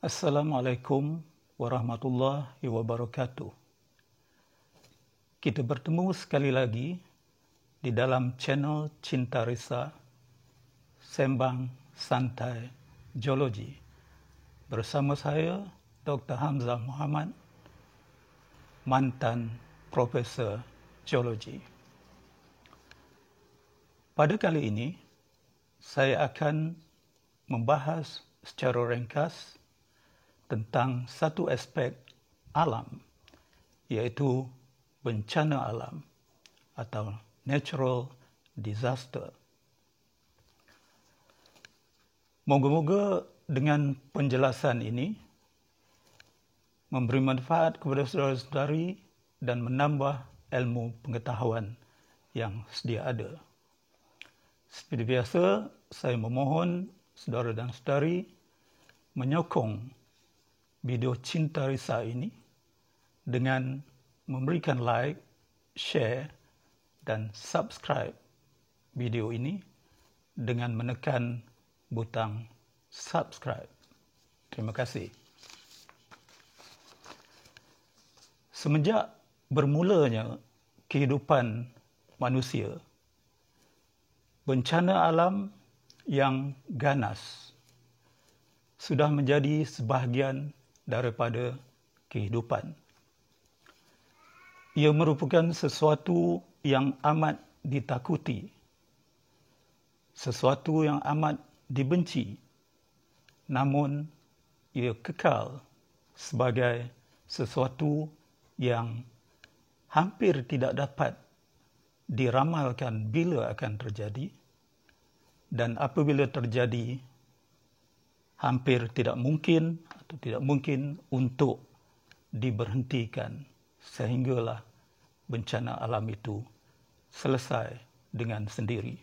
Assalamualaikum warahmatullahi wabarakatuh. Kita bertemu sekali lagi di dalam channel Cinta Risa, Sembang Santai Geologi. Bersama saya, Dr. Hamzah Muhammad, mantan Profesor Geologi. Pada kali ini, saya akan membahas secara ringkas tentang satu aspek alam, iaitu bencana alam atau natural disaster. Moga-moga dengan penjelasan ini memberi manfaat kepada saudara-saudari dan menambah ilmu pengetahuan yang sedia ada. Seperti biasa, saya memohon saudara dan saudari menyokong video Cinta Risa ini dengan memberikan like, share, dan subscribe video ini dengan menekan butang subscribe. Terima kasih. Semenjak bermulanya kehidupan manusia, bencana alam yang ganas sudah menjadi sebahagian daripada kehidupan. Ia merupakan sesuatu yang amat ditakuti, sesuatu yang amat dibenci, namun ia kekal sebagai sesuatu yang hampir tidak dapat diramalkan bila akan terjadi, dan apabila terjadi, hampir tidak mungkin atau tidak mungkin untuk diberhentikan sehinggalah bencana alam itu selesai dengan sendiri.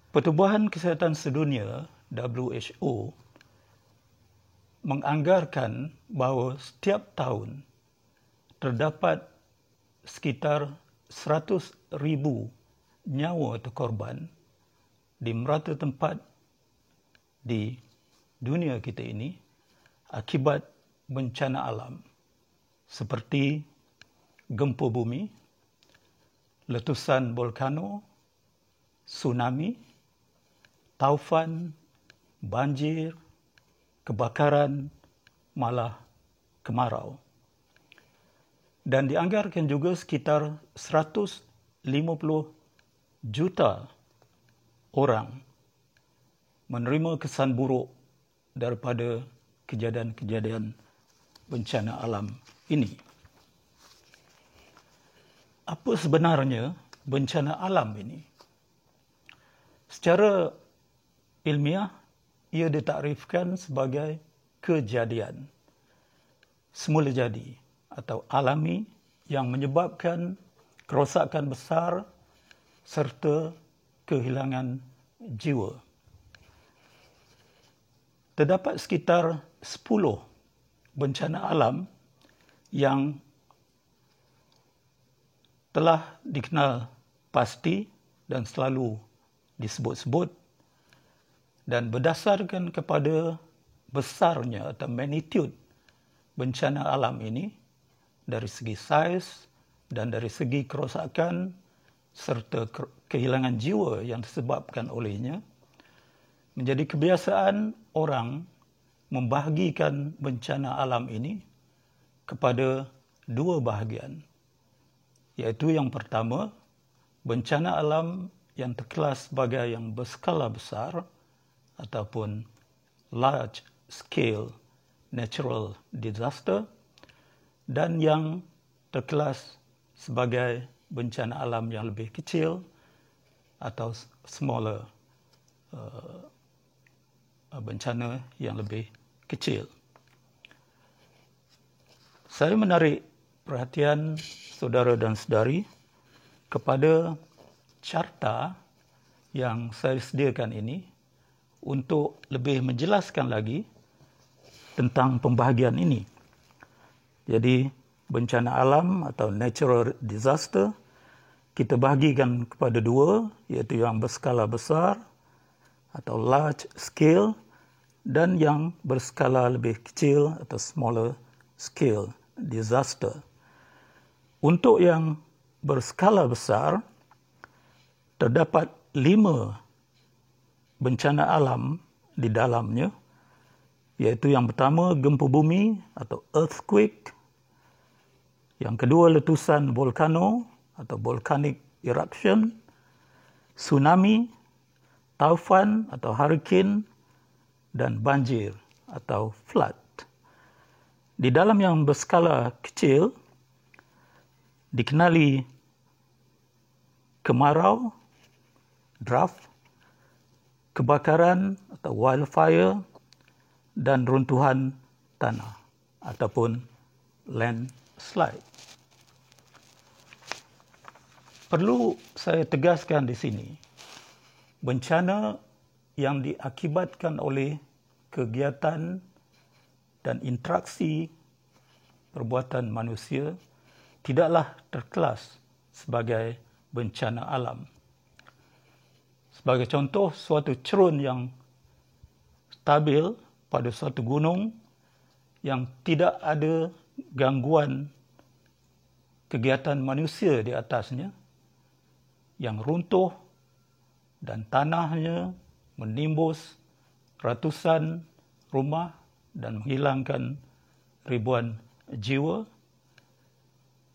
Pertubuhan Kesihatan Sedunia WHO menganggarkan bahawa setiap tahun terdapat sekitar 100,000 nyawa atau korban di merata tempat di dunia kita ini akibat bencana alam seperti gempa bumi, letusan volkano, tsunami, taufan, banjir, kebakaran, malah kemarau. Dan dianggarkan juga sekitar 150 juta orang menerima kesan buruk daripada kejadian-kejadian bencana alam ini. Apa sebenarnya bencana alam ini? Secara ilmiah, ia ditakrifkan sebagai kejadian semula jadi atau alami yang menyebabkan kerosakan besar serta kehilangan jiwa. Terdapat sekitar 10 bencana alam yang telah dikenal pasti dan selalu disebut-sebut, dan berdasarkan kepada besarnya atau magnitude bencana alam ini dari segi saiz dan dari segi kerosakan serta kehilangan jiwa yang disebabkan olehnya, menjadi kebiasaan orang membahagikan bencana alam ini kepada dua bahagian, iaitu yang pertama, bencana alam yang terkelas sebagai yang berskala besar ataupun large scale natural disaster, dan yang terkelas sebagai bencana alam yang lebih kecil atau smaller bencana yang lebih kecil. Saya menarik perhatian saudara dan saudari kepada carta yang saya sediakan ini untuk lebih menjelaskan lagi tentang pembahagian ini. Jadi, bencana alam atau natural disaster kita bahagikan kepada dua, iaitu yang berskala besar atau large scale dan yang berskala lebih kecil atau smaller scale disaster. Untuk yang berskala besar, terdapat 5 bencana alam di dalamnya, iaitu yang pertama gempa bumi atau earthquake, yang kedua letusan volcano atau volcanic eruption, tsunami, taufan atau hurricane, dan banjir atau flood. Di dalam yang berskala kecil dikenali kemarau, drought, kebakaran atau wildfire, dan runtuhan tanah ataupun landslide. Perlu saya tegaskan di sini, bencana yang diakibatkan oleh kegiatan dan interaksi perbuatan manusia tidaklah terkelas sebagai bencana alam. Sebagai contoh, suatu cerun yang stabil pada suatu gunung yang tidak ada gangguan kegiatan manusia di atasnya, yang runtuh dan tanahnya menimbus ratusan rumah dan menghilangkan ribuan jiwa,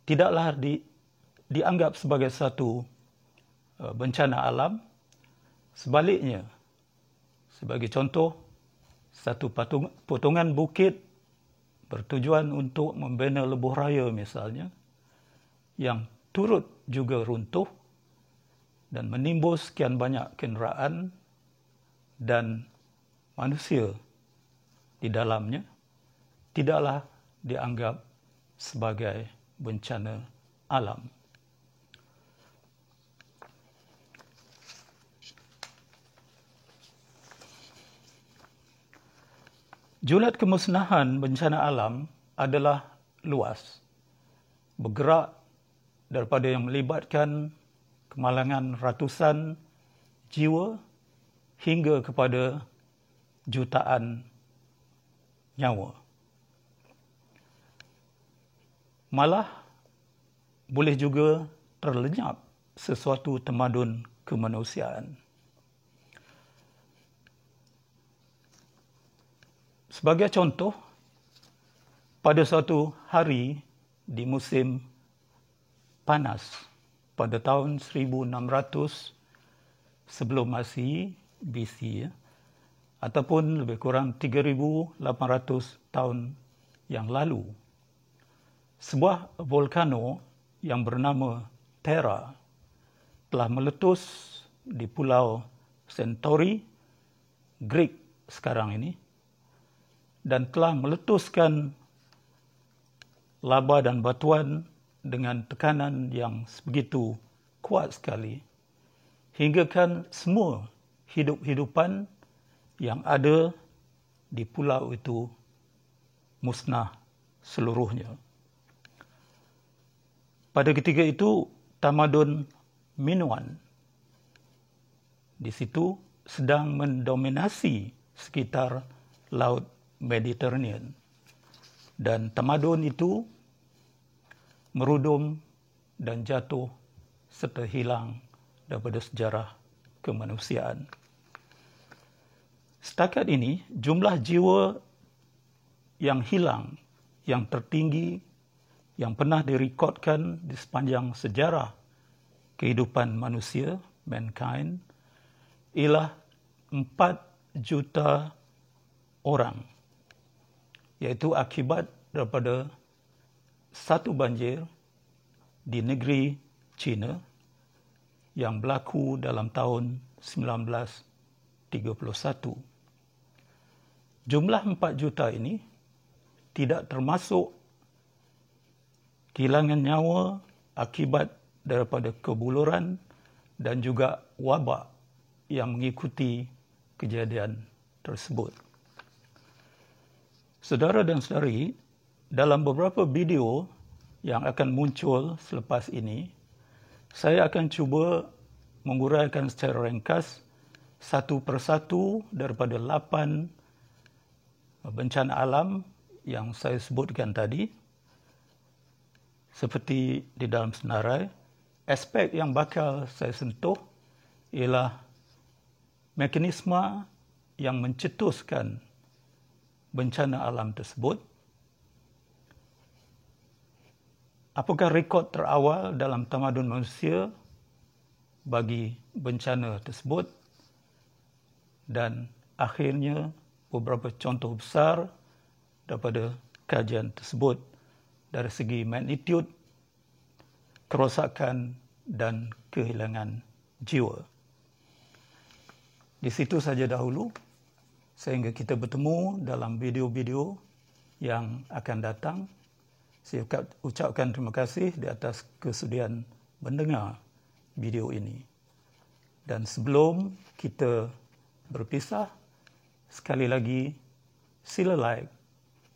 tidaklah dianggap sebagai satu bencana alam. Sebaliknya, sebagai contoh, satu potongan bukit bertujuan untuk membina lebuh raya misalnya, yang turut juga runtuh dan menimbus sekian banyak kenderaan dan manusia di dalamnya, tidaklah dianggap sebagai bencana alam. Julat kemusnahan bencana alam adalah luas, bergerak daripada yang melibatkan kemalangan ratusan jiwa hingga kepada jutaan nyawa. Malah boleh juga terlenyap sesuatu tamadun kemanusiaan. Sebagai contoh, pada suatu hari di musim panas pada tahun 1600 sebelum Masihi BC, ataupun lebih kurang 3,800 tahun yang lalu, sebuah volcano yang bernama Terra telah meletus di Pulau Centauri, Greek sekarang ini, dan telah meletuskan lava dan batuan dengan tekanan yang begitu kuat sekali, hinggakan semua hidup-hidupan yang ada di pulau itu musnah seluruhnya. Pada ketika itu, tamadun Minoan di situ sedang mendominasi sekitar Laut Mediterranean, dan tamadun itu merudum dan jatuh serta hilang daripada sejarah kemanusiaan. Setakat ini, jumlah jiwa yang hilang yang tertinggi yang pernah direkodkan di sepanjang sejarah kehidupan manusia, mankind, ialah 4 juta orang, iaitu akibat daripada satu banjir di negeri China yang berlaku dalam tahun 1931. Jumlah 4 juta ini tidak termasuk kehilangan nyawa akibat daripada kebuluran dan juga wabak yang mengikuti kejadian tersebut. Saudara dan saudari, dalam beberapa video yang akan muncul selepas ini, saya akan cuba menguraikan secara ringkas satu persatu daripada 8 bencana alam yang saya sebutkan tadi, seperti di dalam senarai, aspek yang bakal saya sentuh ialah mekanisme yang mencetuskan bencana alam tersebut. Apakah rekod terawal dalam tamadun manusia bagi bencana tersebut? Dan akhirnya beberapa contoh besar daripada kajian tersebut dari segi magnitude, kerosakan dan kehilangan jiwa. Di situ saja dahulu, sehingga kita bertemu dalam video-video yang akan datang. Saya ucapkan terima kasih di atas kesudian mendengar video ini. Dan sebelum kita berpisah, sekali lagi sila like,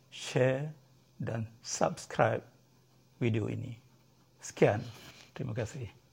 share dan subscribe video ini. Sekian, terima kasih.